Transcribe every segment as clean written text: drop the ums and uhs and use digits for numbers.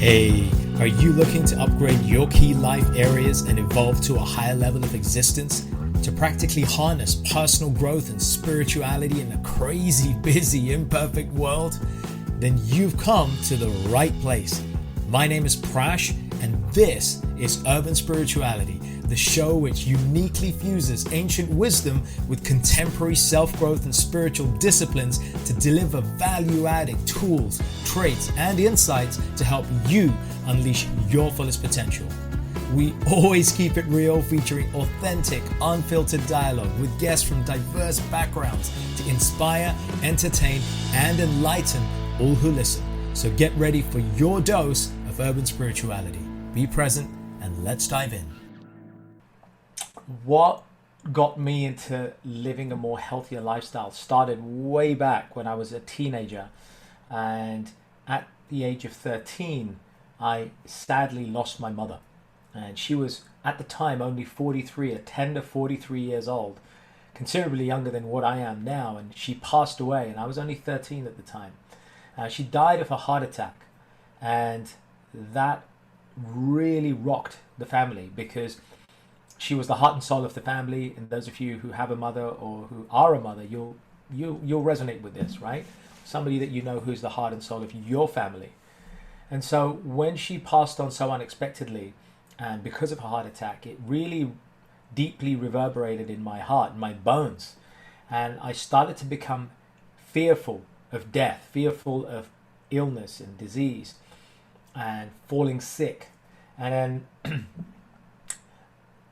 Hey, are you looking to upgrade your key life areas and evolve to a higher level of existence? To practically harness personal growth and spirituality in a crazy, busy, imperfect world? Then you've come to the right place. My name is Prash, and this is Urban Spirituality, the show which uniquely fuses ancient wisdom with contemporary self-growth and spiritual disciplines to deliver value-adding tools, traits, and insights to help you unleash your fullest potential. We always keep it real, featuring authentic, unfiltered dialogue with guests from diverse backgrounds to inspire, entertain, and enlighten all who listen. So get ready for your dose of urban spirituality. Be present and let's dive in. What got me into living a more healthier lifestyle started way back when I was a teenager, and at the age of 13 I sadly lost my mother, and she was at the time only 43, a tender 43 years old, considerably younger than what I am now, and she passed away and I was only 13 at the time. She died of a heart attack, and that really rocked the family because she was the heart and soul of the family. And those of you who have a mother or who are a mother, you'll resonate with this, right? Somebody that you know who's the heart and soul of your family. And so when she passed on so unexpectedly, and because of her heart attack, it really deeply reverberated in my heart, in my bones. And I started to become fearful of death, fearful of illness and disease and falling sick. And then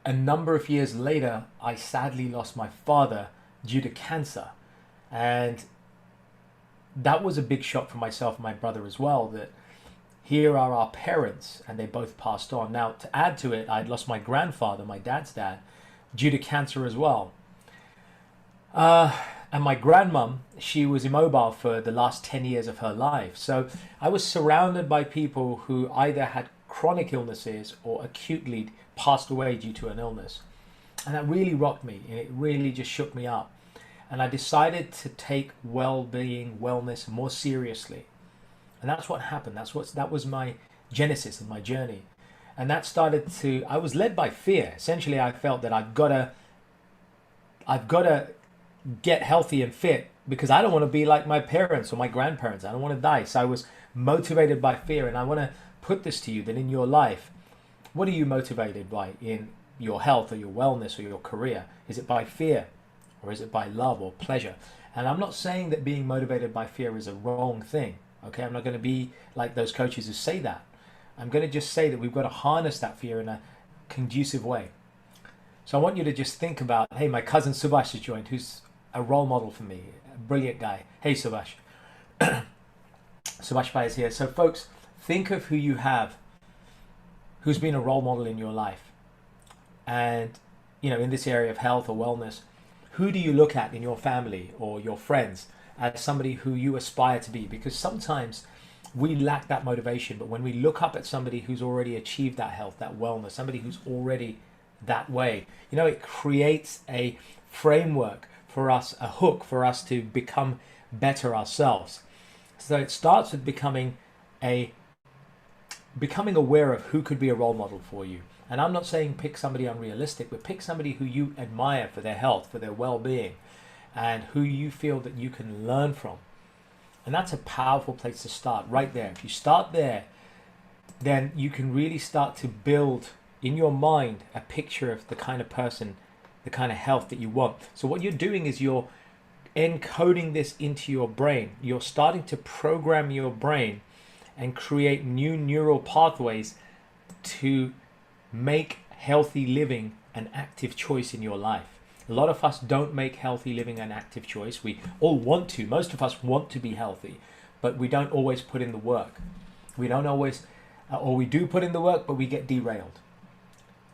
a number of years later, I sadly lost my father due to cancer. And that was a big shock for myself and my brother as well, that here are our parents and they both passed on. Now, to add to it, I'd lost my grandfather, my dad's dad, due to cancer as well. And my grandmum, she was immobile for the last 10 years of her life. So I was surrounded by people who either had chronic illnesses or acutely passed away due to an illness. And that really rocked me. It really just shook me up. And I decided to take well-being, wellness more seriously. And that's what happened. That was my genesis and my journey. And that I was led by fear. Essentially, I felt that I've got to get healthy and fit because I don't want to be like my parents or my grandparents. I don't want to die. So I was motivated by fear. And I want to put this to you, that in your life, what are you motivated by in your health or your wellness or your career? Is it by fear, or is it by love or pleasure? And I'm not saying that being motivated by fear is a wrong thing. Okay, I'm not going to be like those coaches who say that. I'm going to just say that we've got to harness that fear in a conducive way. So I want you to just think about, hey, my cousin Subhash has joined, who's a role model for me, a brilliant guy. Hey, Subhash. Subhash Bhai is here. So folks, think of who you have, who's been a role model in your life. And, in this area of health or wellness, who do you look at in your family or your friends as somebody who you aspire to be? Because sometimes we lack that motivation, but when we look up at somebody who's already achieved that health, that wellness, somebody who's already that way, it creates a framework for us, a hook for us to become better ourselves. So it starts with becoming aware of who could be a role model for you. And I'm not saying pick somebody unrealistic, but pick somebody who you admire for their health, for their well-being, and who you feel that you can learn from. And that's a powerful place to start, right there. If you start there, then you can really start to build in your mind a picture of the kind of person, the kind of health that you want. So what you're doing is you're encoding this into your brain. You're starting to program your brain and create new neural pathways to make healthy living an active choice in your life. A lot of us don't make healthy living an active choice. We all want to. Most of us want to be healthy, but we don't always put in the work. We don't always, or we do put in the work, but we get derailed.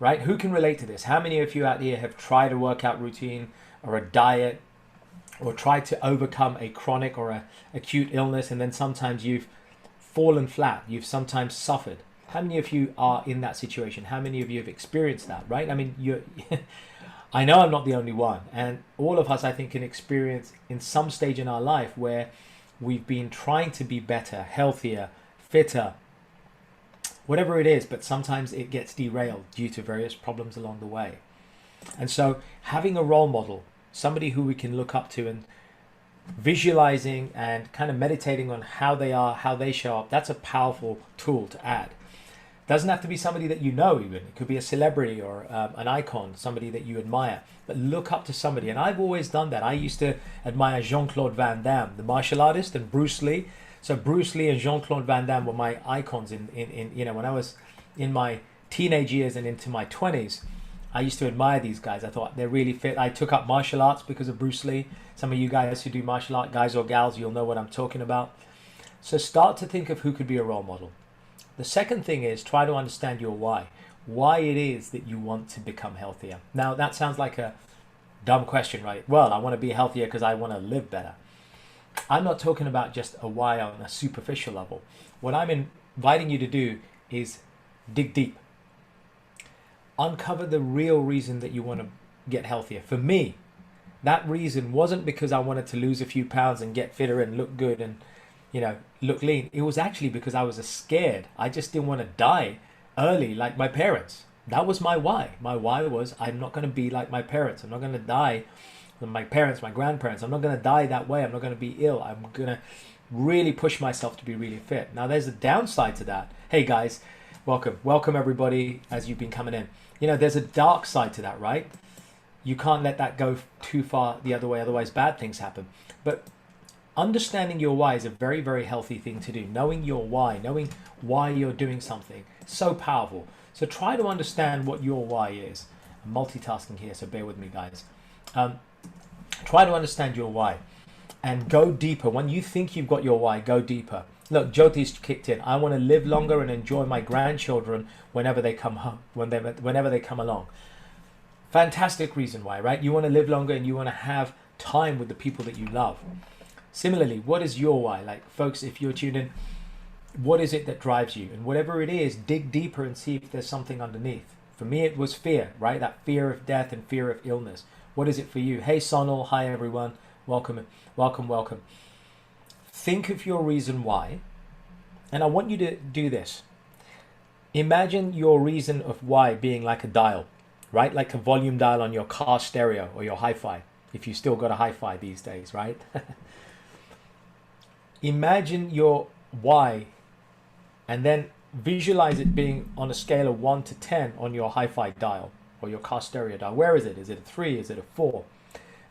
Right? Who can relate to this? How many of you out here have tried a workout routine or a diet or tried to overcome a chronic or a acute illness, and then sometimes you've fallen flat, you've sometimes suffered? How many of you are in that situation? How many of you have experienced that, right? I mean, I know I'm not the only one. And all of us, I think, can experience in some stage in our life where we've been trying to be better, healthier, fitter, whatever it is, but sometimes it gets derailed due to various problems along the way. And so having a role model, somebody who we can look up to, and visualizing and kind of meditating on how they are, how they show up, that's a powerful tool to add. Doesn't have to be somebody that you know even. It could be a celebrity or an icon, somebody that you admire. But look up to somebody. And I've always done that. I used to admire Jean-Claude Van Damme, the martial artist, and Bruce Lee. So Bruce Lee and Jean-Claude Van Damme were my icons in when I was in my teenage years and into my 20s. I used to admire these guys. I thought they're really fit. I took up martial arts because of Bruce Lee. Some of you guys who do martial art, guys or gals, you'll know what I'm talking about. So start to think of who could be a role model. The second thing is try to understand your why it is that you want to become healthier. Now that sounds like a dumb question, right? Well, I want to be healthier because I want to live better. I'm not talking about just a why on a superficial level. What I'm inviting you to do is dig deep. Uncover the real reason that you want to get healthier. For me, that reason wasn't because I wanted to lose a few pounds and get fitter and look good and look lean. It was actually because I was scared. I just didn't want to die early like my parents. That was my why. My why was I'm not going to be like my parents. I'm not going to die like my parents, my grandparents. I'm not going to die that way. I'm not going to be ill. I'm going to really push myself to be really fit. Now there's a downside to that. Hey guys, welcome everybody as you've been coming in. There's a dark side to that, right? You can't let that go too far the other way, otherwise bad things happen. But understanding your why is a very, very healthy thing to do. Knowing your why, knowing why you're doing something, so powerful. So try to understand what your why is. I'm multitasking here, so bear with me, guys. Try to understand your why and go deeper. When you think you've got your why, go deeper. Look, Jyoti's kicked in. I want to live longer and enjoy my grandchildren whenever they come home, whenever they come along. Fantastic reason why, right? You want to live longer and you want to have time with the people that you love. Similarly, what is your why? Like, folks, if you're tuned in, what is it that drives you? And whatever it is, dig deeper and see if there's something underneath. For me, it was fear, right? That fear of death and fear of illness. What is it for you? Hey, Sonal. Hi, everyone. Welcome. Think of your reason why. And I want you to do this. Imagine your reason of why being like a dial, right? Like a volume dial on your car stereo or your hi-fi, if you still got a hi-fi these days, right? Imagine your why and then visualize it being on a scale of 1 to 10 on your hi-fi dial or your car stereo dial. Where is it? Is it a 3? Is it a 4?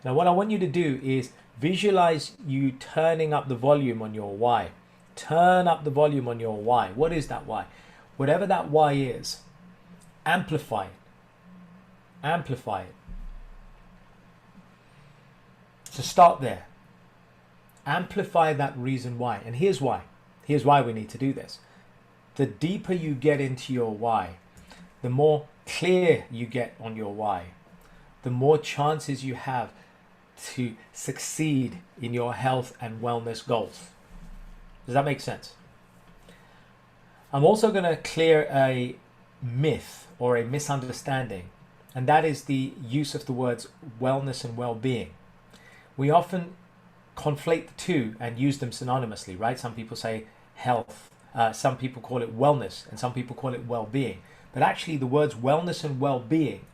Now what I want you to do is visualize you turning up the volume on your why. Turn up the volume on your why. What is that why? Whatever that why is, amplify it. Amplify it. So start there. Amplify that reason why. And here's why. Here's why we need to do this. The deeper you get into your why, the more clear you get on your why, the more chances you have to succeed in your health and wellness goals. Does that make sense? I'm also going to clear a myth or a misunderstanding, and that is the use of the words wellness and well-being. We often conflate the two and use them synonymously, right? Some people say health, some people call it wellness, and some people call it well-being. But actually the words wellness and well-being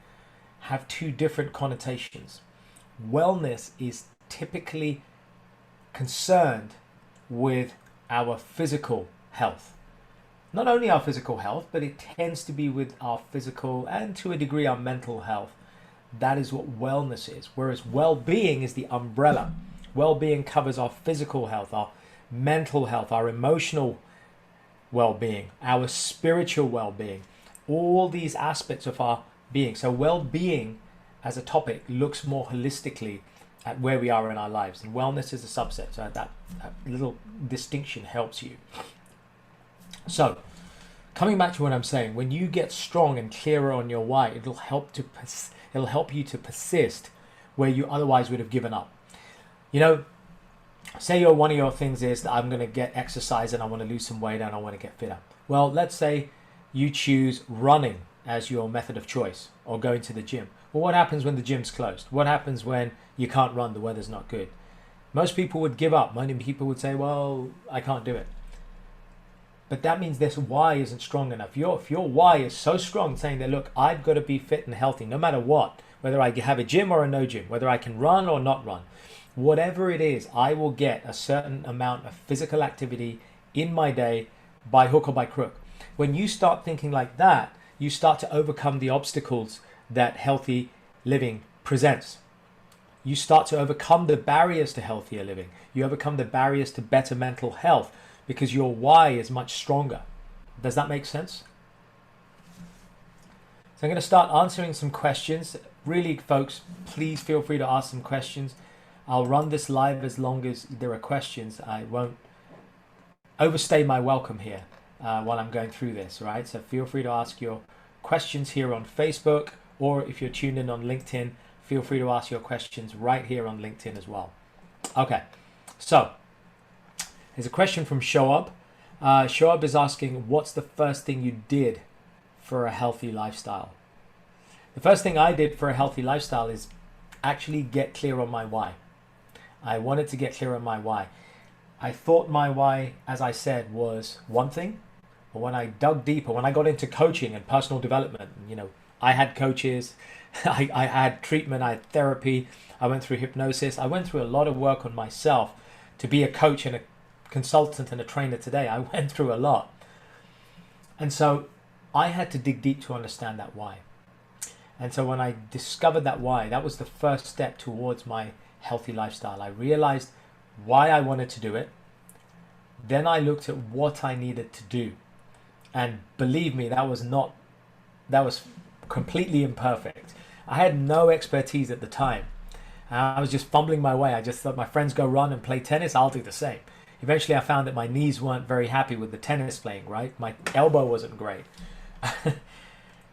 have two different connotations. Wellness is typically concerned with our physical health. Not only our physical health, but it tends to be with our physical and to a degree our mental health. That is what wellness is. Whereas well-being is the umbrella. Well-being covers our physical health, our mental health, our emotional well-being, our spiritual well-being, all these aspects of our being. So well-being as a topic looks more holistically at where we are in our lives, and wellness is a subset. So that little distinction helps you. So coming back to what I'm saying, when you get strong and clearer on your why, it'll help you to persist where you otherwise would have given up. Say one of your things is that I'm going to get exercise and I want to lose some weight and I want to get fitter. Well, let's say you choose running as your method of choice or going to the gym. Well, what happens when the gym's closed? What happens when you can't run, the weather's not good? Most people would give up. Many people would say, well, I can't do it. But that means this why isn't strong enough. If your why is so strong, saying that, look, I've got to be fit and healthy no matter what, whether I have a gym or a no gym, whether I can run or not run, whatever it is, I will get a certain amount of physical activity in my day by hook or by crook. When you start thinking like that, you start to overcome the obstacles that healthy living presents. You start to overcome the barriers to healthier living. You overcome the barriers to better mental health because your why is much stronger. Does that make sense? So I'm going to start answering some questions. Really, folks, please feel free to ask some questions. I'll run this live as long as there are questions. I won't overstay my welcome here while I'm going through this, right? So feel free to ask your questions here on Facebook, or if you're tuned in on LinkedIn, feel free to ask your questions right here on LinkedIn as well. Okay, so there's a question from Shoab. Shoab is asking, what's the first thing you did for a healthy lifestyle? The first thing I did for a healthy lifestyle is actually get clear on my why. I wanted to get clear on my why. I thought my why, as I said, was one thing, but when I dug deeper, when I got into coaching and personal development, I had coaches, I had treatment, I had therapy, I went through hypnosis, I went through a lot of work on myself to be a coach and a consultant and a trainer today. I went through a lot. And so I had to dig deep to understand that why. And so when I discovered that why, that was the first step towards my healthy lifestyle. I realized why I wanted to do it. Then I looked at what I needed to do. And believe me, that was completely imperfect. I had no expertise at the time. I was just fumbling my way. I just thought my friends go run and play tennis, I'll do the same. Eventually I found that my knees weren't very happy with the tennis playing, right? My elbow wasn't great.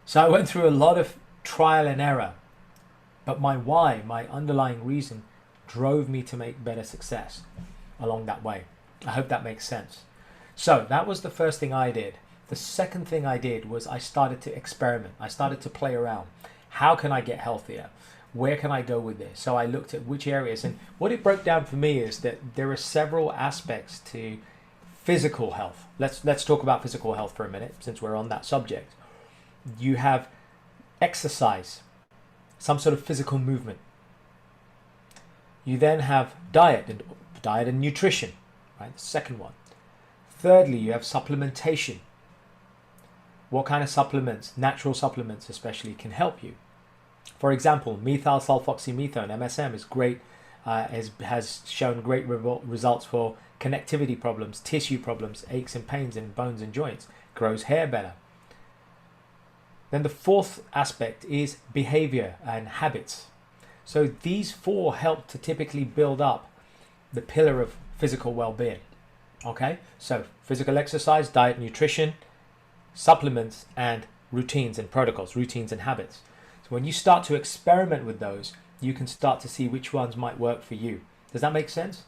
So I went through a lot of trial and error. But my why, my underlying reason, drove me to make better success along that way. I hope that makes sense. So that was the first thing I did. The second thing I did was I started to experiment. I started to play around. How can I get healthier? Where can I go with this? So I looked at which areas, and what it broke down for me is that there are several aspects to physical health. Let's talk about physical health for a minute, since we're on that subject. You have exercise, some sort of physical movement. You then have diet and nutrition, right? The second one. Thirdly, you have supplementation. What kind of supplements, natural supplements especially, can help you? For example, methyl sulfoxymethone, MSM, is great, has shown great results for connectivity problems, tissue problems, aches and pains in bones and joints, grows hair better. Then the fourth aspect is behavior and habits. So these four help to typically build up the pillar of physical well-being. Okay, so physical exercise, diet, nutrition, supplements, and routines and protocols, routines and habits. So when you start to experiment with those, you can start to see which ones might work for you. Does that make sense?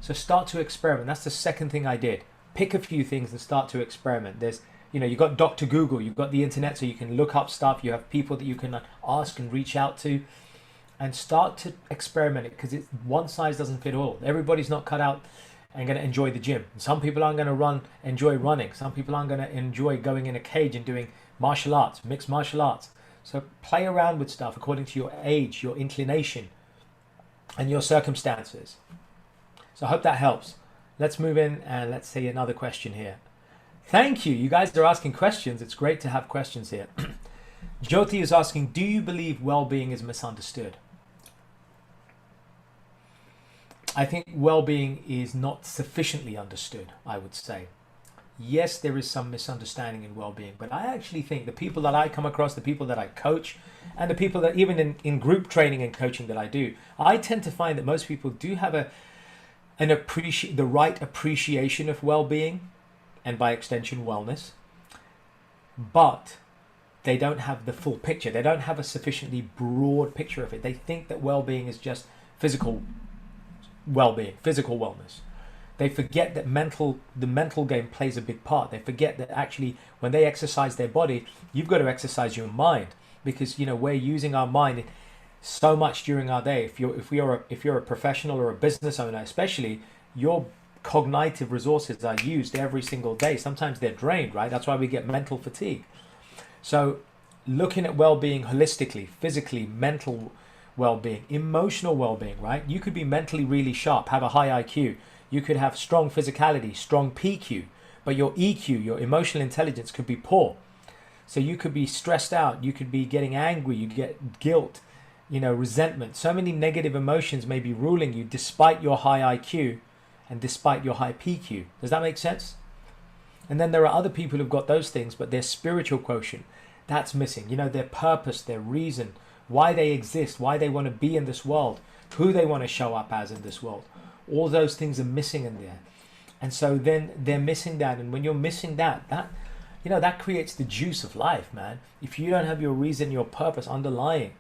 So start to experiment. That's the second thing I did. Pick a few things and start to experiment. There's, you've got Dr. Google, you've got the internet, so you can look up stuff. You have people that you can ask and reach out to, and start to experiment it, because one size doesn't fit all. Everybody's not cut out and going to enjoy the gym. Some people aren't going to enjoy running. Some people aren't going to enjoy going in a cage and doing martial arts, mixed martial arts. So play around with stuff according to your age, your inclination, and your circumstances. So I hope that helps. Let's move in and let's see another question here. Thank you. You guys are asking questions. It's great to have questions here. Jyoti is asking, do you believe well-being is misunderstood? I think well-being is not sufficiently understood, I would say. Yes, there is some misunderstanding in well-being, but I actually think the people that I come across, the people that I coach, and the people that even in group training and coaching that I do, I tend to find that most people do have the right appreciation of well-being, and by extension wellness, but they don't have the full picture. They don't have a sufficiently broad picture of it. They think that well-being is just physical well-being, physical wellness. They forget that the mental game plays a big part. They forget that actually when they exercise their body, you've got to exercise your mind, because we're using our mind so much during our day. If you're a professional or a business owner, especially, your cognitive resources are used every single day. Sometimes they're drained, right? That's why we get mental fatigue. So looking at well-being holistically, physically, mental well-being, emotional well-being, right? You could be mentally really sharp, have a high IQ. You could have strong physicality, strong PQ, but your EQ, your emotional intelligence, could be poor. So you could be stressed out, you could be getting angry, you get guilt, resentment. So many negative emotions may be ruling you despite your high IQ and despite your high PQ. Does that make sense? And then there are other people who've got those things, but their spiritual quotient, that's missing. Their purpose, their reason, why they exist, why they want to be in this world, who they want to show up as in this world. All those things are missing in there. And so then they're missing that. And when you're missing that creates the juice of life, man. If you don't have your reason, your purpose underlying,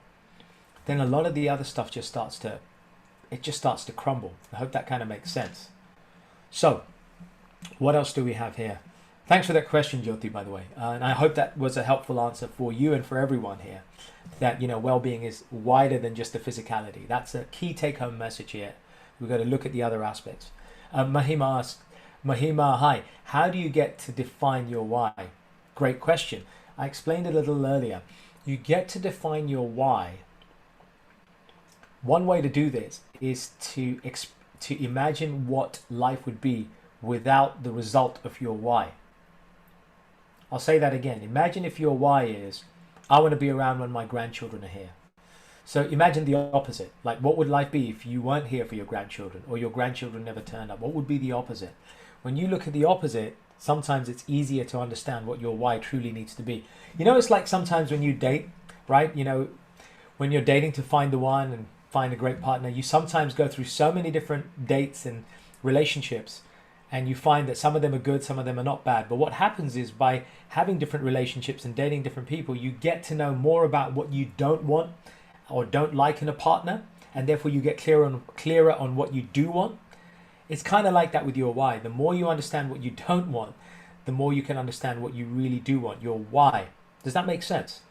then a lot of the other stuff just starts to crumble. I hope that kind of makes sense. So what else do we have here? Thanks for that question, Jyoti, by the way. And I hope that was a helpful answer for you and for everyone here. That, well-being is wider than just the physicality. That's a key take-home message here. We've got to look at the other aspects. Mahima asks, hi, how do you get to define your why? Great question. I explained it a little earlier. You get to define your why. One way to do this is to imagine what life would be without the result of your why. I'll say that again. Imagine if your why is, I want to be around when my grandchildren are here. So imagine the opposite. Like, what would life be if you weren't here for your grandchildren or your grandchildren never turned up? What would be the opposite? When you look at the opposite, sometimes it's easier to understand what your why truly needs to be. It's like sometimes when you date, right? When you're dating to find the one and find a great partner, you sometimes go through so many different dates and relationships, and you find that some of them are good, some of them are not bad. But what happens is, by having different relationships and dating different people, you get to know more about what you don't want or don't like in a partner, and therefore you get clearer on what you do want. It's kind of like that with your why. The more you understand what you don't want, the more you can understand what you really do want, your why. Does that make sense?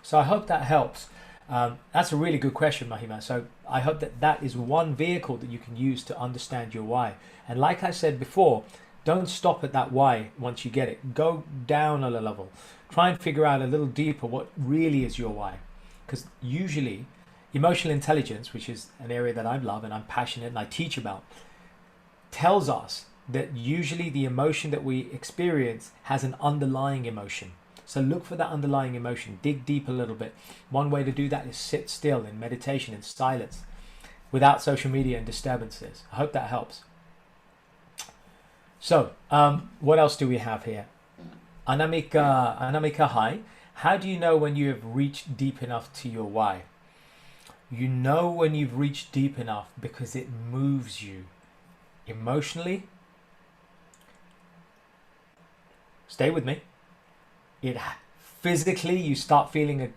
So I hope that helps. That's a really good question, Mahima. So I hope that is one vehicle that you can use to understand your why. And like I said before, don't stop at that why once you get it. Go down a level. Try and figure out a little deeper what really is your why. Because usually emotional intelligence, which is an area that I love and I'm passionate and I teach about, tells us that usually the emotion that we experience has an underlying emotion. So look for that underlying emotion, dig deep a little bit. One way to do that is sit still in meditation, in silence, without social media and disturbances. I hope that helps. So what else do we have here? Anamika, hi. How do you know when you have reached deep enough to your why? You know when you've reached deep enough because it moves you emotionally. Stay with me. It physically, you start feeling a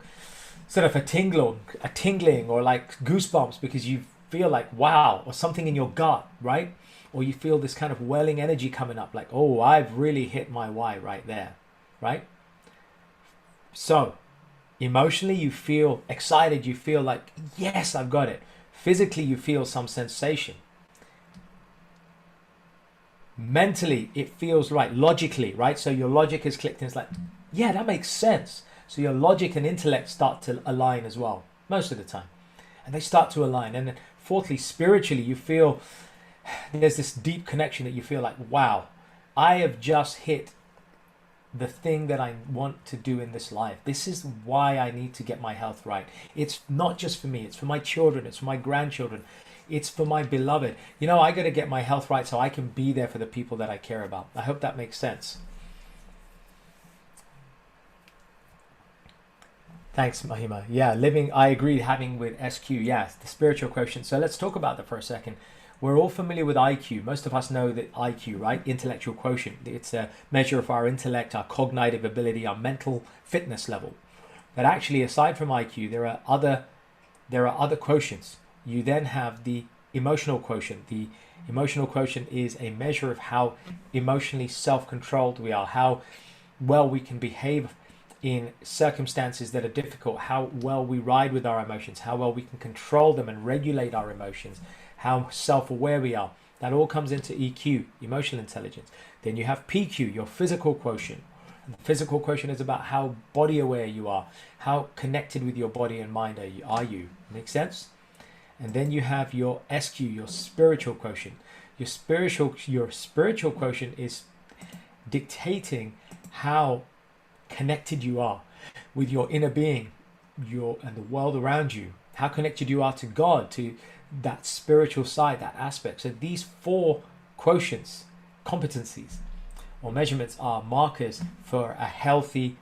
sort of a tingling or like goosebumps because you feel like wow, or something in your gut, right? Or you feel this kind of welling energy coming up, like, oh, I've really hit my why right there, right? So emotionally, you feel excited, you feel like, yes, I've got it. Physically, you feel some sensation. Mentally, it feels right. Logically, right? So your logic is clicked and it's like, yeah, that makes sense. So your logic and intellect start to align as well, most of the time. And they start to align. And then fourthly, spiritually, you feel there's this deep connection that you feel like, wow, I have just hit the thing that I want to do in this life. This is why I need to get my health right. It's not just for me. It's for my children. It's for my grandchildren. It's for my beloved. I got to get my health right so I can be there for the people that I care about. I hope that makes sense. Thanks, Mahima. Yeah, I agree, having with SQ, yes, the spiritual quotient. So let's talk about that for a second. We're all familiar with IQ. Most of us know that IQ, right? Intellectual quotient. It's a measure of our intellect, our cognitive ability, our mental fitness level. But actually, aside from IQ, there are other quotients. You then have the emotional quotient. The emotional quotient is a measure of how emotionally self-controlled we are, how well we can behave in circumstances that are difficult, how well we ride with our emotions, how well we can control them and regulate our emotions, how self-aware we are. That all comes into EQ, emotional intelligence. Then you have PQ, your physical quotient. And the physical quotient is about how body aware you are, how connected with your body and mind are you. Make sense? And then you have your SQ, your spiritual quotient. Your spiritual quotient is dictating how connected you are with your inner being, and the world around you. How connected you are to God, to that spiritual side, that aspect. So these 4 quotients, competencies, or measurements are markers for a healthy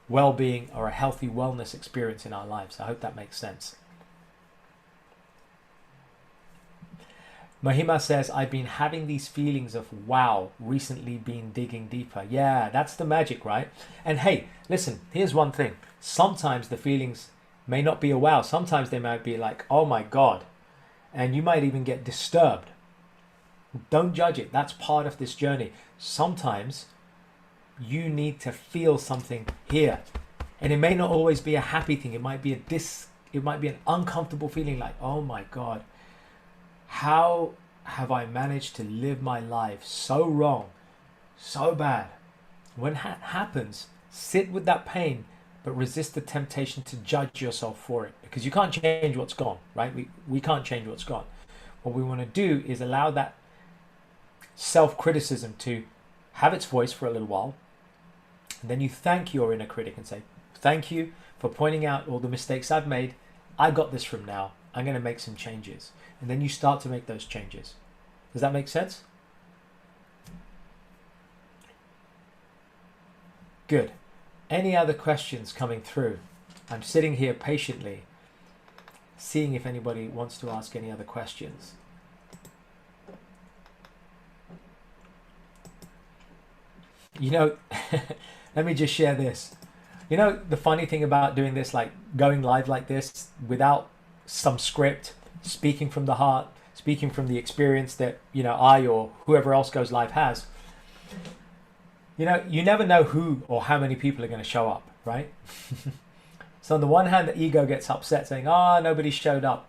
well-being or a healthy wellness experience in our lives. I hope that makes sense. Mahima says, I've been having these feelings of wow, recently been digging deeper. Yeah, that's the magic, right? And hey, listen, here's one thing. Sometimes the feelings may not be a wow. Sometimes they might be like, oh my God. And you might even get disturbed. Don't judge it. That's part of this journey. Sometimes you need to feel something here. And it may not always be a happy thing. It might be an uncomfortable feeling like, oh my God, how have I managed to live my life so wrong, so bad? When that happens, sit with that pain, but resist the temptation to judge yourself for it, because you can't change what's gone, right? We can't change what's gone. What we want to do is allow that self-criticism to have its voice for a little while. And then you thank your inner critic and say, thank you for pointing out all the mistakes I've made. I got this from now. I'm going to make some changes. And then you start to make those changes. Does that make sense? Good. Any other questions coming through? I'm sitting here patiently, seeing if anybody wants to ask any other questions. You know, let me just share this. You know, the funny thing about doing this, like going live like this without some script, speaking from the heart, speaking from the experience that, you know, I or whoever else goes live has, you know, you never know who or how many people are going to show up, right? So on the one hand, the ego gets upset saying, oh, nobody showed up.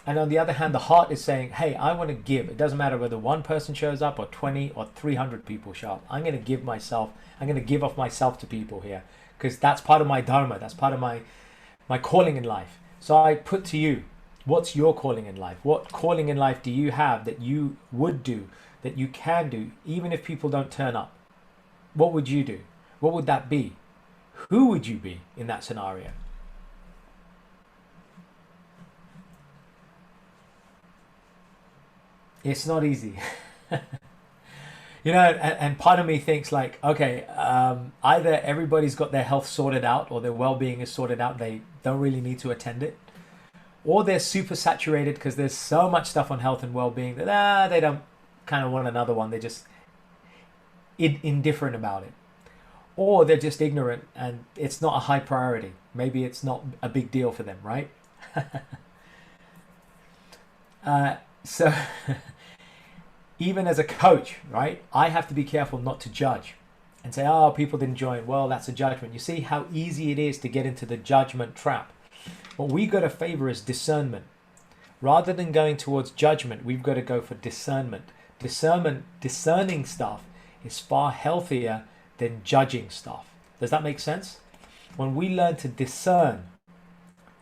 And on the other hand, the heart is saying, hey, I want to give. It doesn't matter whether one person shows up or 20 or 300 people show up. I'm going to give myself, I'm going to give of myself to people here, because that's part of my dharma. That's part of my calling in life. So I put to you, what's your calling in life? What calling in life do you have that you would do, that you can do, even if people don't turn up? What would you do? What would that be? Who would you be in that scenario? It's not easy. You know, and part of me thinks like, okay, either everybody's got their health sorted out or their well-being is sorted out. They don't really need to attend it. Or they're super saturated because there's so much stuff on health and well-being that they don't kind of want another one. They're just indifferent about it. Or they're just ignorant and it's not a high priority. Maybe it's not a big deal for them, right? So even as a coach, right, I have to be careful not to judge and say, oh, people didn't join. Well, that's a judgment. You see how easy it is to get into the judgment trap. What we've got to favor is discernment. Rather than going towards judgment, we've got to go for discernment. Discerning stuff is far healthier than judging stuff. Does that make sense? When we learn to discern,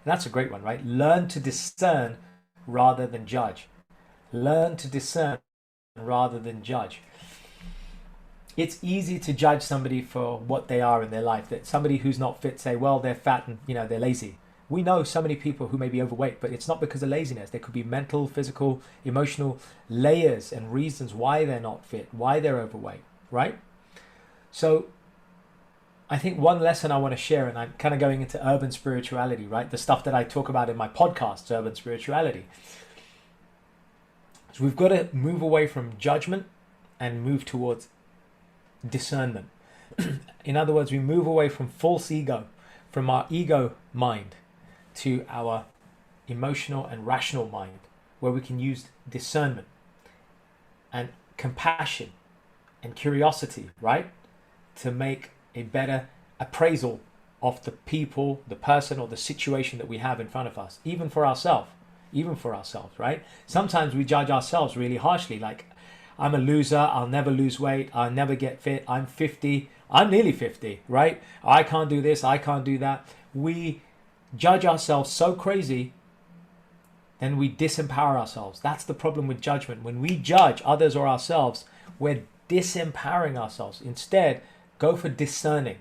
that's a great one, right? Learn to discern rather than judge. Learn to discern rather than judge. It's easy to judge somebody for what they are in their life. That somebody who's not fit, say, well, they're fat and, you know, they're lazy. We know so many people who may be overweight, but it's not because of laziness. There could be mental, physical, emotional layers and reasons why they're not fit, why they're overweight, right? So I think one lesson I want to share, and I'm kind of going into urban spirituality, right? The stuff that I talk about in my podcast, urban spirituality. So we've got to move away from judgment and move towards discernment. In other words, we move away from false ego, from our ego mind to our emotional and rational mind, where we can use discernment and compassion and curiosity, right? To make a better appraisal of the people, the person, or the situation that we have in front of us, even for ourselves. even for ourselves, right? Sometimes we judge ourselves really harshly, like, I'm a loser, I'll never lose weight, I'll never get fit, I'm 50, I'm nearly 50, right? I can't do this, I can't do that. We judge ourselves so crazy, then we disempower ourselves. That's the problem with judgment. When we judge others or ourselves, we're disempowering ourselves. Instead, go for discerning.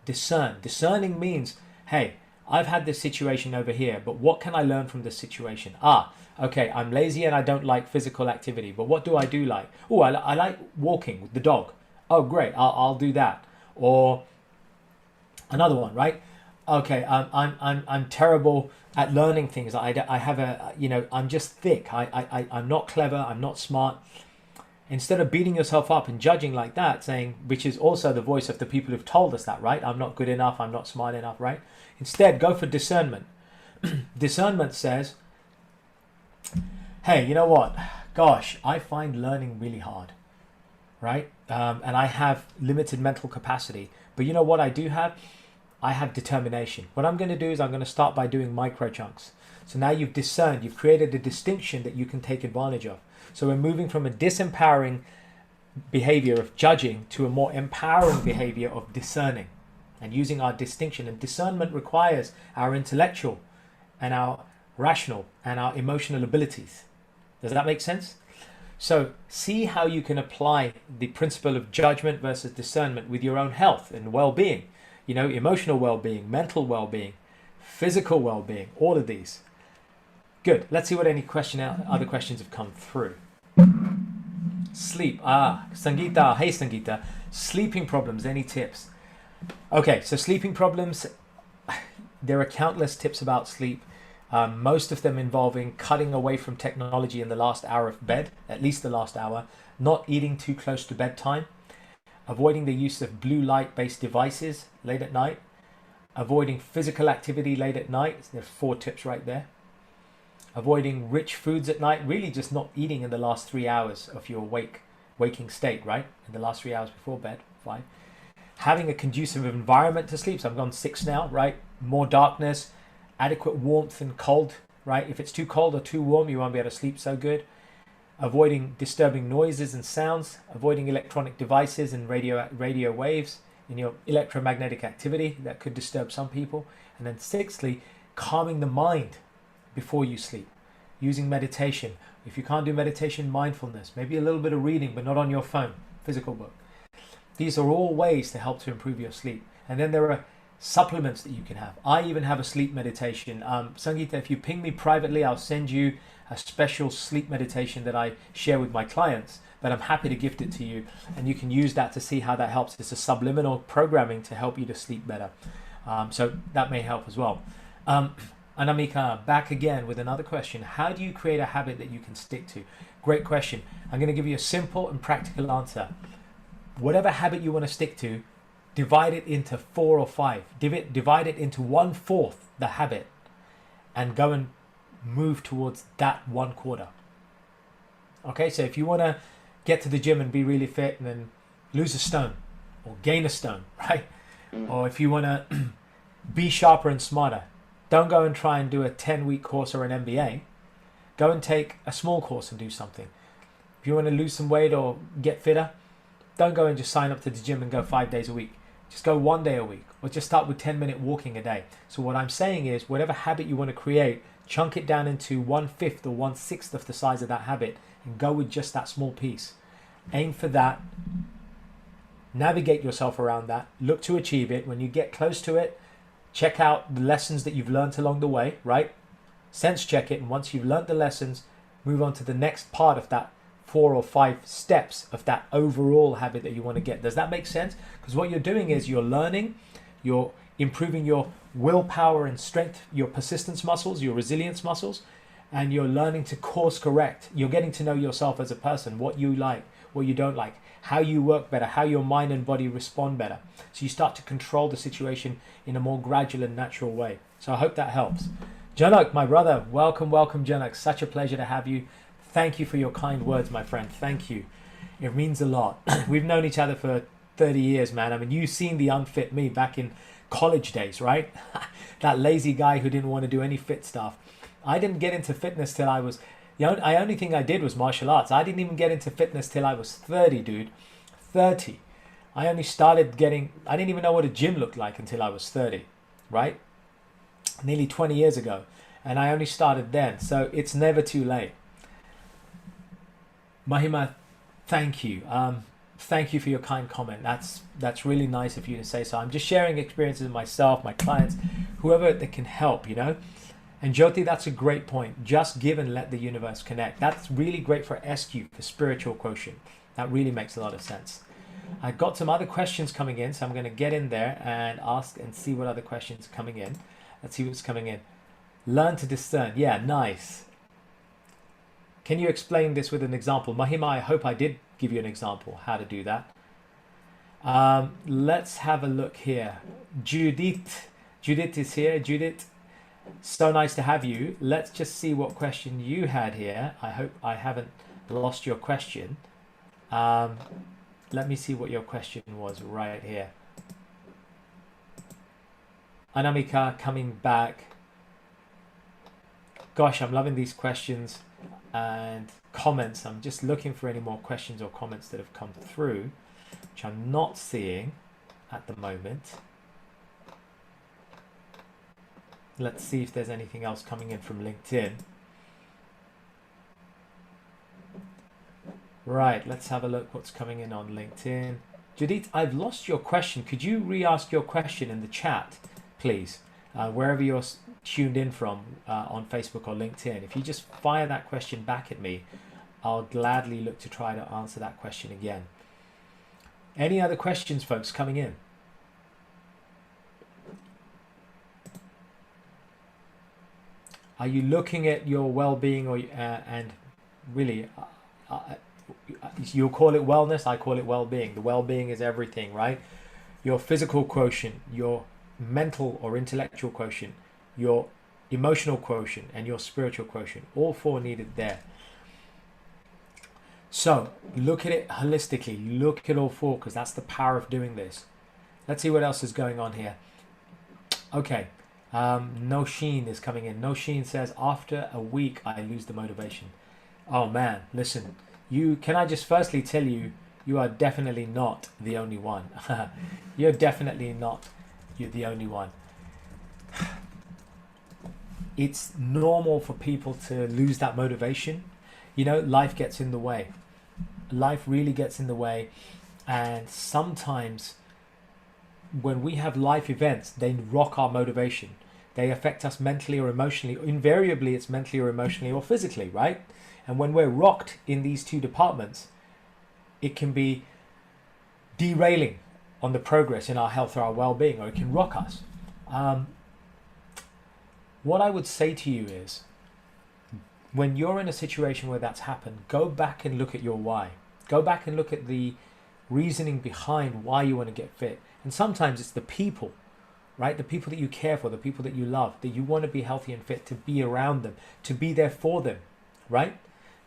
Discern. Discerning means, hey, I've had this situation over here, but what can I learn from this situation? Okay, I'm lazy and I don't like physical activity, but what do I do like? Oh, I like walking with the dog. Oh, great, I'll do that. Or another one, right? Okay, I'm terrible at learning things. I have I'm just thick. I'm not clever. I'm not smart. Instead of beating yourself up and judging like that, saying, which is also the voice of the people who've told us that, right? I'm not good enough. I'm not smart enough, right? Instead, go for discernment. Discernment says, hey, you know what? Gosh, I find learning really hard, right? And I have limited mental capacity. But you know what I do have? I have determination. What I'm going to do is I'm going to start by doing micro chunks. So now you've discerned, you've created a distinction that you can take advantage of. So we're moving from a disempowering behavior of judging to a more empowering behavior of discerning and using our distinction. And discernment requires our intellectual and our rational and our emotional abilities. Does that make sense? So see how you can apply the principle of judgment versus discernment with your own health and well-being. You know, emotional well-being, mental well-being, physical well-being, all of these. Good. Let's see what other questions have come through. Sleep. Sangeeta. Hey, Sangeeta. Sleeping problems. Any tips? Okay, so sleeping problems. There are countless tips about sleep. Most of them involving cutting away from technology in the last hour of bed, at least the last hour, not eating too close to bedtime, avoiding the use of blue light-based devices late at night, avoiding physical activity late at night. There's 4 tips right there. Avoiding rich foods at night, really just not eating in the last 3 hours of your waking state, right? In the last 3 hours before bed, 5. Having a conducive environment to sleep. So I'm on 6 now, right? More darkness, adequate warmth and cold, right? If it's too cold or too warm, you won't be able to sleep so good. Avoiding disturbing noises and sounds, avoiding electronic devices and radio waves in your electromagnetic activity that could disturb some people. And then 6thly, calming the mind before you sleep, using meditation. If you can't do meditation, mindfulness, maybe a little bit of reading, but not on your phone, physical book. These are all ways to help to improve your sleep. And then there are supplements that you can have. I even have a sleep meditation. Sangeeta, if you ping me privately, I'll send you a special sleep meditation that I share with my clients, but I'm happy to gift it to you. And you can use that to see how that helps. It's a subliminal programming to help you to sleep better. So that may help as well. Anamika, back again with another question. How do you create a habit that you can stick to? Great question. I'm going to give you a simple and practical answer. Whatever habit you want to stick to, divide it into 4 or 5. Divide it into 1/4 the habit and go and move towards that 1/4. Okay, so if you want to get to the gym and be really fit and then lose a stone or gain a stone, right? Or if you want to be sharper and smarter, don't go and try and do a 10-week course or an MBA. Go and take a small course and do something. If you want to lose some weight or get fitter, don't go and just sign up to the gym and go 5 days a week. Just go 1 day a week, or just start with 10-minute walking a day. So what I'm saying is, whatever habit you want to create, chunk it down into 1/5 or 1/6 of the size of that habit and go with just that small piece. Aim for that. Navigate yourself around that. Look to achieve it. When you get close to it, check out the lessons that you've learned along the way, right? Sense check it. And once you've learned the lessons, move on to the next part of that 4 or 5 steps of that overall habit that you want to get. Does that make sense? Because what you're doing is you're learning, you're improving your willpower and strength, your persistence muscles, your resilience muscles, and you're learning to course correct. You're getting to know yourself as a person, what you like, what you don't like, how you work better, how your mind and body respond better. So you start to control the situation in a more gradual and natural way. So I hope that helps. Janak, my brother, welcome, Janak. Such a pleasure to have you. Thank you for your kind words, my friend. Thank you. It means a lot. We've known each other for 30 years, man. I mean, you've seen the unfit me back in college days, right? That lazy guy who didn't want to do any fit stuff. I didn't get into fitness till I was, I only thing I did was martial arts. I didn't even get into fitness till I was 30, dude. 30. I only started getting, I didn't even know what a gym looked like until I was 30, right? Nearly 20 years ago. And I only started then. So it's never too late. Mahima, thank you. Thank you for your kind comment. That's really nice of you to say so. I'm just sharing experiences with myself, my clients, whoever that can help, you know. And Jyoti, that's a great point. Just give and let the universe connect. That's really great for SQ, for spiritual quotient. That really makes a lot of sense. I got some other questions coming in, so I'm going to get in there and ask and see what other questions are coming in. Let's see what's coming in. Learn to discern. Yeah, nice. Can you explain this with an example? Mahima, I hope I did give you an example how to do that. Let's have a look here. Judith is here. Judith, so nice to have you. Let's just see what question you had here. I hope I haven't lost your question. Let me see what your question was right here. Anamika coming back. Gosh, I'm loving these questions and comments. I'm just looking for any more questions or comments that have come through, which I'm not seeing at the moment. Let's see if there's anything else coming in from LinkedIn. Right, let's have a look what's coming in on LinkedIn. Judith, I've lost your question. Could you re-ask your question in the chat, please? Wherever you're tuned in from on Facebook or LinkedIn. If you just fire that question back at me, I'll gladly look to try to answer that question again. Any other questions, folks, coming in? Are you looking at your well-being, or and really, you call it wellness, I call it well-being. The well-being is everything, right? Your physical quotient, your mental or intellectual quotient, your emotional quotient, and your spiritual quotient, all four needed there. So look at it holistically, look at all four, because that's the power of doing this. Let's see what else is going on here. Okay, Nosheen is coming in. Nosheen says, after a week I lose the motivation. Oh man, listen, can I just firstly tell you, you are definitely not the only one. You're definitely not the only one. It's normal for people to lose that motivation. You know, life gets in the way. Life really gets in the way. And sometimes when we have life events, they rock our motivation. They affect us mentally or emotionally. Invariably, it's mentally or emotionally or physically, right? And when we're rocked in these two departments, it can be derailing on the progress in our health or our well-being, or it can rock us. What I would say to you is, when you're in a situation where that's happened, go back and look at your why. Go back and look at the reasoning behind why you want to get fit. And sometimes it's the people, right? The people that you care for, the people that you love, that you want to be healthy and fit, to be around them, to be there for them, right?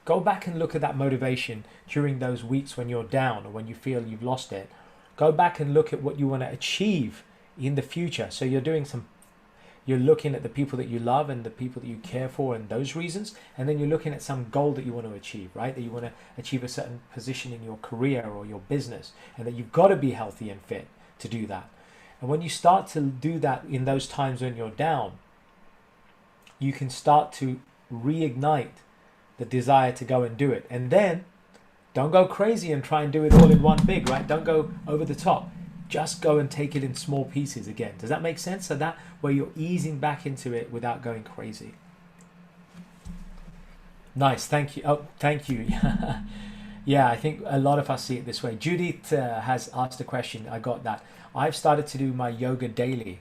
Go back and look at that motivation during those weeks when you're down or when you feel you've lost it. Go back and look at what you want to achieve in the future. So you're looking at the people that you love and the people that you care for and those reasons. And then you're looking at some goal that you want to achieve, right? That you want to achieve a certain position in your career or your business, and that you've got to be healthy and fit to do that. And when you start to do that in those times when you're down, you can start to reignite the desire to go and do it. And then don't go crazy and try and do it all in one big, right? Don't go over the top. Just go and take it in small pieces again. Does that make sense? So that way you're easing back into it without going crazy. Nice, thank you. Oh, thank you. Yeah, I think a lot of us see it this way. Judith has asked a question. I got that. I've started to do my yoga daily.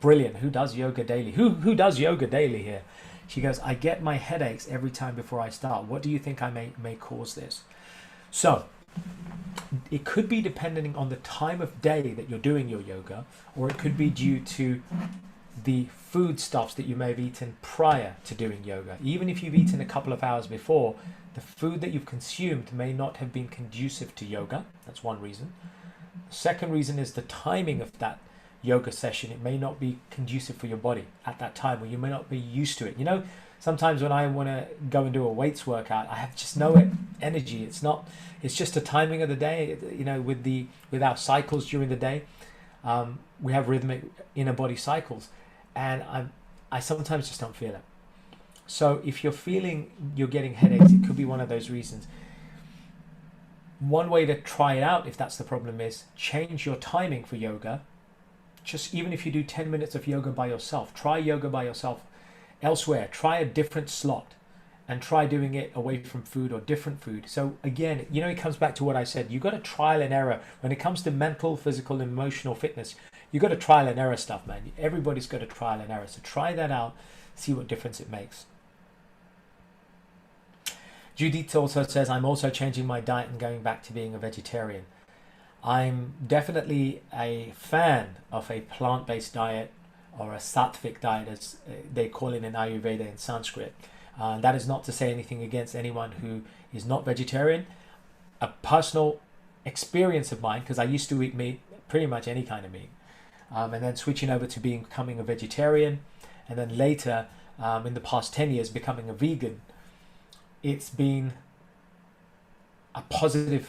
Brilliant. Who does yoga daily? Who does yoga daily here? She goes, I get my headaches every time before I start. What do you think I may cause this? So it could be depending on the time of day that you're doing your yoga, or it could be due to the foodstuffs that you may have eaten prior to doing yoga. Even if you've eaten a couple of hours before, the food that you've consumed may not have been conducive to yoga. That's one reason. The second reason is the timing of that yoga session. It may not be conducive for your body at that time, or you may not be used to it. You know, Sometimes when I want to go and do a weights workout, I have just no energy. It's just the timing of the day. You know, with our cycles during the day, we have rhythmic inner body cycles, and I sometimes just don't feel it. So if you're feeling you're getting headaches, it could be one of those reasons. One way to try it out, if that's the problem, is change your timing for yoga. Just even if you do 10 minutes of yoga by yourself, try yoga by yourself elsewhere. Try a different slot and try doing it away from food or different food. So again, you know, it comes back to what I said. You've got to trial and error. When it comes to mental, physical, and emotional fitness, you've got to trial and error stuff, man. Everybody's got to trial and error. So try that out, see what difference it makes. Judith also says, I'm also changing my diet and going back to being a vegetarian. I'm definitely a fan of a plant-based diet, or a sattvic diet as they call it in Ayurveda in Sanskrit. That is not to say anything against anyone who is not vegetarian. A personal experience of mine, because I used to eat meat, pretty much any kind of meat, and then switching over to becoming a vegetarian, and then later, in the past 10 years, becoming a vegan. It's been a positive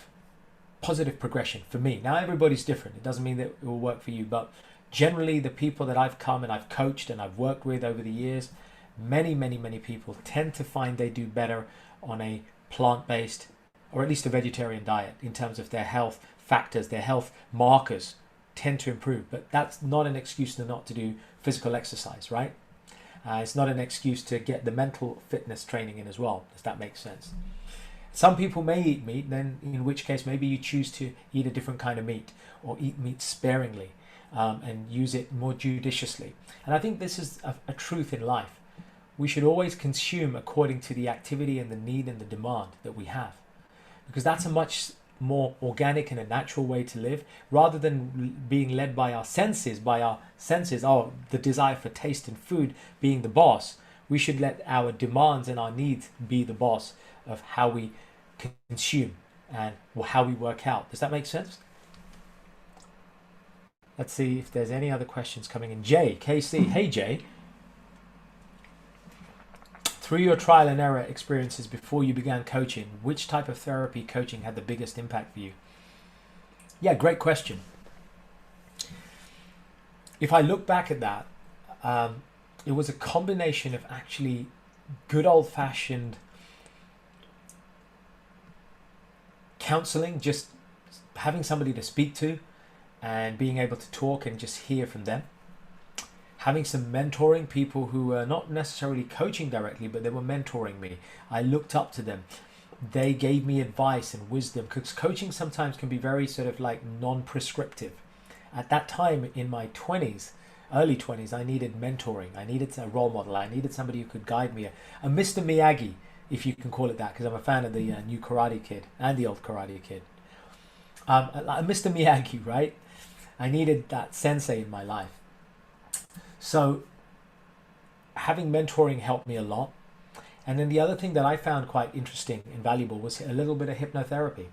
progression for me. Now everybody's different. It doesn't mean that it will work for you, but generally the people that I've come and I've coached and I've worked with over the years, many people tend to find they do better on a plant-based, or at least a vegetarian diet, in terms of their health factors, their health markers tend to improve. But that's not an excuse to not to do physical exercise, right? It's not an excuse to get the mental fitness training in as well. Does that make sense? Some people may eat meat, then in which case maybe you choose to eat a different kind of meat, or eat meat sparingly, and use it more judiciously. And I think this is a truth in life. We should always consume according to the activity and the need and the demand that we have, because that's a much more organic and a natural way to live, rather than being led by our senses, oh, the desire for taste and food being the boss. We should let our demands and our needs be the boss of how we consume and how we work out. Does that make sense? Let's see if there's any other questions coming in. Jay, KC. Hey, Jay. Through your trial and error experiences before you began coaching, which type of therapy coaching had the biggest impact for you? Yeah, great question. If I look back at that, it was a combination of actually good old-fashioned counseling, just having somebody to speak to and being able to talk and just hear from them. Having some mentoring, people who were not necessarily coaching directly, but they were mentoring me. I looked up to them. They gave me advice and wisdom, because coaching sometimes can be very sort of like non-prescriptive. At that time in my 20s, early 20s, I needed mentoring. I needed a role model. I needed somebody who could guide me. A Mr. Miyagi, if you can call it that, because I'm a fan of the new Karate Kid and the old Karate Kid. A Mr. Miyagi, right? I needed that sensei in my life. So having mentoring helped me a lot. And then the other thing that I found quite interesting and valuable was a little bit of hypnotherapy.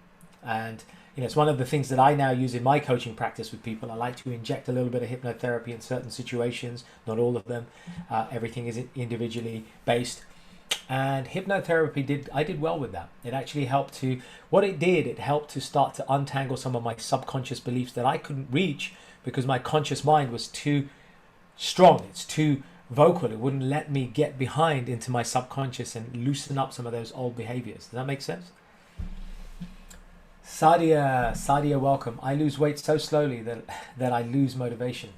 And it's one of the things that I now use in my coaching practice with people. I like to inject a little bit of hypnotherapy in certain situations, not all of them. Everything is individually based. And hypnotherapy I did well with that. It actually helped to, it helped to start to untangle some of my subconscious beliefs that I couldn't reach because my conscious mind was too strong. It's too vocal. It wouldn't let me get behind into my subconscious and loosen up some of those old behaviors. Does that make sense? Sadia, welcome. I lose weight so slowly that I lose motivation.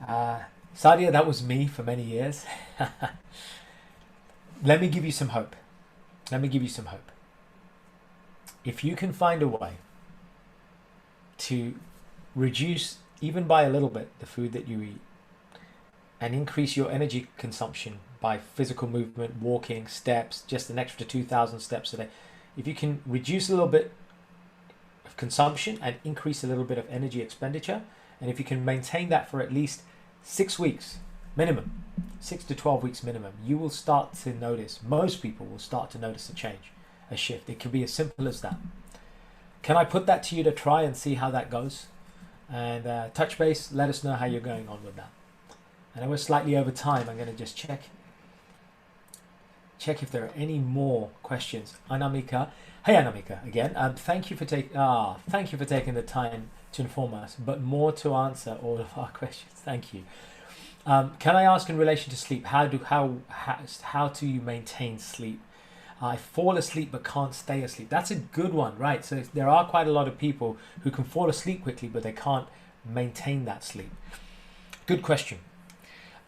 Sadia, that was me for many years. Let me give you some hope. If you can find a way to reduce, even by a little bit, the food that you eat, and increase your energy consumption by physical movement, walking, steps, just an extra 2,000 steps a day. If you can reduce a little bit of consumption and increase a little bit of energy expenditure, and if you can maintain that for at least 6 weeks minimum, 6 to 12 weeks minimum, you will start to notice, most people will start to notice a change, a shift. It can be as simple as that. Can I put that to you to try and see how that goes? And touch base, let us know how you're going on with that. And I was slightly over time. I'm going to just check. check if there are any more questions. Anamika, hey Anamika, again. Thank you for taking the time to inform us, but more to answer all of our questions. Thank you. Can I ask in relation to sleep? How do you maintain sleep? I fall asleep but can't stay asleep. That's a good one, right? So there are quite a lot of people who can fall asleep quickly, but they can't maintain that sleep. Good question.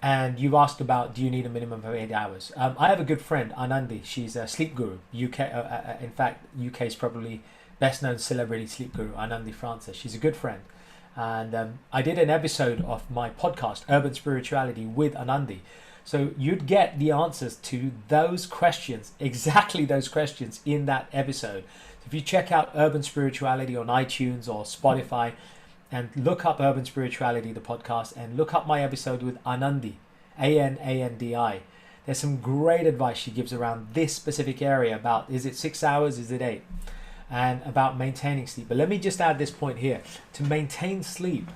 And you asked about, do you need a minimum of 8 hours? I have a good friend, Anandi. She's a sleep guru. In fact, UK's probably best known celebrity sleep guru, Anandi Francis. She's a good friend. And I did an episode of my podcast, Urban Spirituality, with Anandi. So you'd get the answers to those questions, exactly those questions, in that episode. If you check out Urban Spirituality on iTunes or Spotify, and look up Urban Spirituality, the podcast, and look up my episode with Anandi, Anandi. There's some great advice she gives around this specific area about, is it 6 hours, is it 8? And about maintaining sleep. But let me just add this point here. To maintain sleep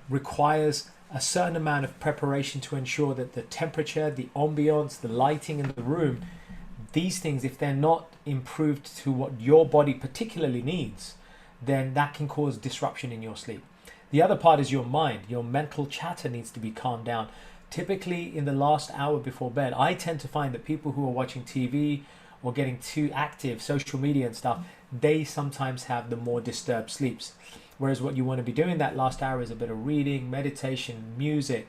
requires a certain amount of preparation to ensure that the temperature, the ambience, the lighting in the room, these things, if they're not improved to what your body particularly needs, then that can cause disruption in your sleep. The other part is your mind. Your mental chatter needs to be calmed down. Typically in the last hour before bed, I tend to find that people who are watching TV or getting too active, social media and stuff, they sometimes have the more disturbed sleeps. Whereas what you want to be doing that last hour is a bit of reading, meditation, music,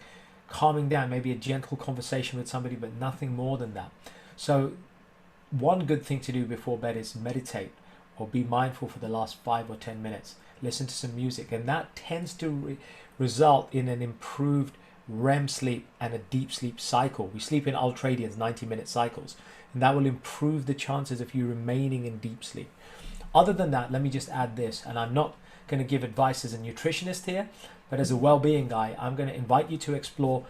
calming down, maybe a gentle conversation with somebody, but nothing more than that. So one good thing to do before bed is meditate, or be mindful for the last 5 or 10 minutes. Listen to some music, and that tends to result in an improved REM sleep and a deep sleep cycle. We sleep in ultradians, 90-minute cycles, and that will improve the chances of you remaining in deep sleep. Other than that, let me just add this, and I'm not going to give advice as a nutritionist here, but as a well-being guy, I'm going to invite you to explore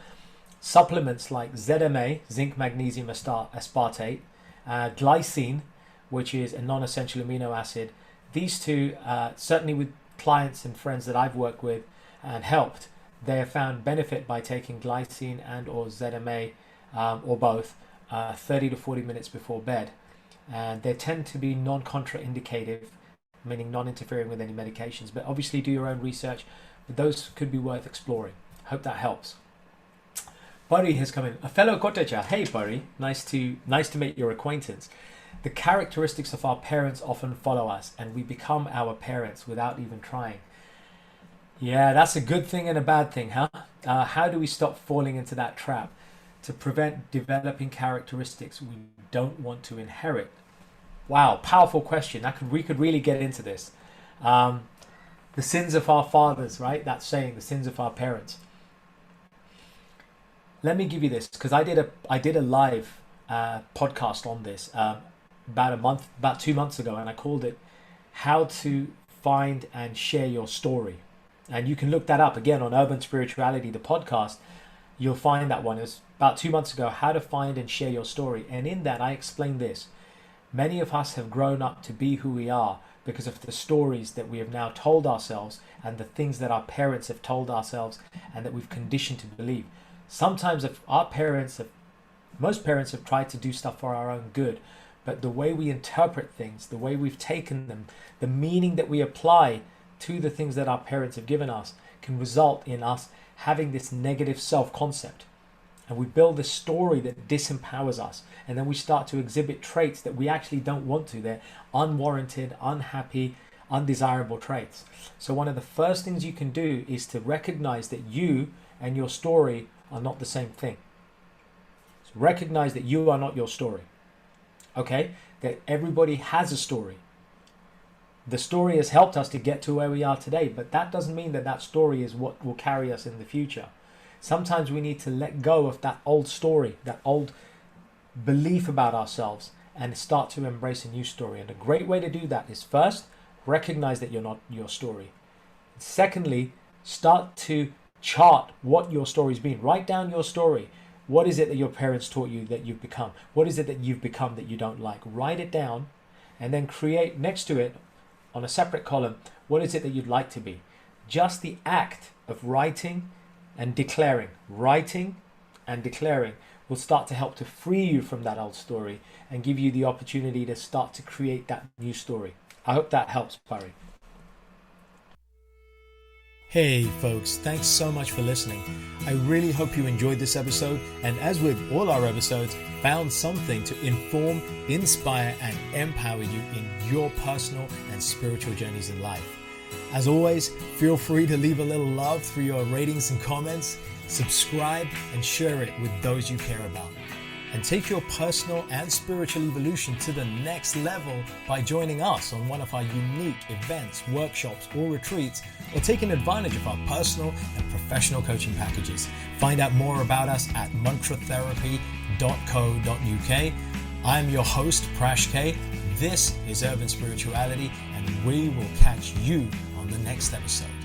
supplements like ZMA, zinc magnesium aspartate, glycine, which is a non-essential amino acid. These two, certainly with clients and friends that I've worked with and helped, they have found benefit by taking glycine and or ZMA or both 30 to 40 minutes before bed. And they tend to be non-contraindicative, meaning non-interfering with any medications. But obviously do your own research, but those could be worth exploring. Hope that helps. Pari has come in. A fellow Kotecha. Hey Pari, nice to make your acquaintance. The characteristics of our parents often follow us, and we become our parents without even trying. Yeah, that's a good thing and a bad thing, huh? How do we stop falling into that trap to prevent developing characteristics we don't want to inherit? Wow, powerful question. We could really get into this. The sins of our fathers, right? That saying, the sins of our parents. Let me give you this, because I did a live podcast on this about 2 months ago, and I called it "How to Find and Share Your Story." And you can look that up again on Urban Spirituality, the podcast. You'll find that one. It was about 2 months ago, How to Find and Share Your Story. And in that, I explained this. Many of us have grown up to be who we are because of the stories that we have now told ourselves and the things that our parents have told ourselves and that we've conditioned to believe. Sometimes most parents have tried to do stuff for our own good, but the way we interpret things, the way we've taken them, the meaning that we apply to the things that our parents have given us can result in us having this negative self-concept. And we build a story that disempowers us. And then we start to exhibit traits that we actually don't want to. They're unwarranted, unhappy, undesirable traits. So one of the first things you can do is to recognize that you and your story are not the same thing. So recognize that you are not your story. Okay? That everybody has a story. The story has helped us to get to where we are today, but that doesn't mean that that story is what will carry us in the future. Sometimes we need to let go of that old story, that old belief about ourselves, and start to embrace a new story. And a great way to do that is first, recognize that you're not your story. Secondly, start to chart what your story's been. Write down your story. What is it that your parents taught you that you've become? What is it that you've become that you don't like? Write it down and then create next to it on a separate column, what is it that you'd like to be? Just the act of writing and declaring will start to help to free you from that old story and give you the opportunity to start to create that new story. I hope that helps, Pari. Hey folks, thanks so much for listening. I really hope you enjoyed this episode, and as with all our episodes, found something to inform, inspire, and empower you in your personal and spiritual journeys in life. As always, feel free to leave a little love through your ratings and comments, subscribe, and share it with those you care about. And take your personal and spiritual evolution to the next level by joining us on one of our unique events, workshops, or retreats, or taking advantage of our personal and professional coaching packages. Find out more about us at mantratherapy.co.uk. I'm your host, Prash K. This is Urban Spirituality, and we will catch you on the next episode.